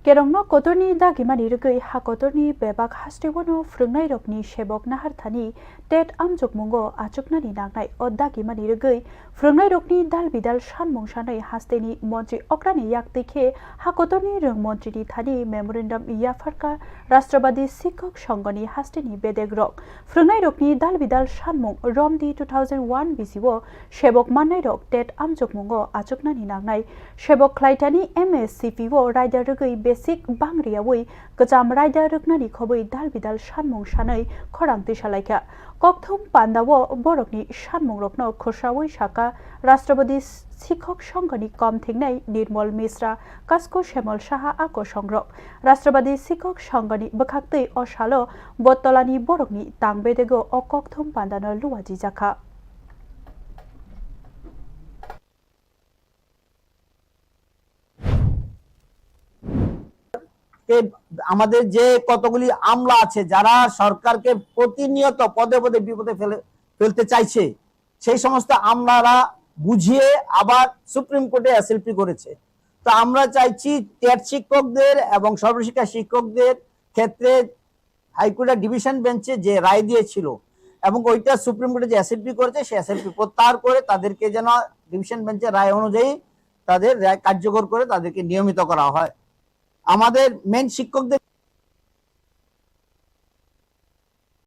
Kerongno kotorni dagimani rugui ha kotorni bebak hastiwono frungnai rokni shebok naharthani tet amjuk mungo achuknani nagnai o dagimani rugui frungnai rokni dal bidal shanmung shanai hasteni montri okrani yak dekhe ha kotorni rung montri ni thani memorandum yafarka Rashtrabadi Sikok Songoni hasteni bedeg rok frungnai rokni dal bidal shanmung romdi 2001 bisiwo shebok mannai rok tet amjuk mungo achuknani nagnai shebok klaitani MSCP wo rider rugui Basic Bangriawui Gajam Rider Ruknani Khobui Dal Bidal Shanmung Shanai Khorang Tishalaika Kokthum Pandawo Borokni Shanmung Rokno Khosawui Shaka Rashtrabadi Sikok Songoni Kom Thingnai Nirmol Misra Kasko Shemol Shaha Ako Songrok Rashtrabadi Sikok Songoni Bakhaktei Oshalo Botolani Borokni Tangbedego O Kokthum Pandano Luwaji Jaka আমাদের যে কতগুলি আমলা আছে যারা সরকারকে প্রতিনিয়ত পদে পদে বিপদে ফেলতে চাইছে সেই সমস্ত আমলারা বুঝিয়ে আবার সুপ্রিম কোর্টে এসএলপি করেছে। তো আমরা চাইছি টেট শিক্ষকদের এবং সর্বশিক্ষা শিক্ষকদের ক্ষেত্রে হাইকোর্টের ডিভিশন বেঞ্চে যে রায় দিয়েছিল এবং ওইটা সুপ্রিম কোর্টে যে এসএলপি করেছে সেই এসএলপি প্রত্যাহার করে তাদেরকে যেন ডিভিশন বেঞ্চের রায় অনুযায়ী তাদের রায় কার্যকর করে তাদেরকে নিয়মিত করা হয়। আমাদের মেন শিক্ষকদের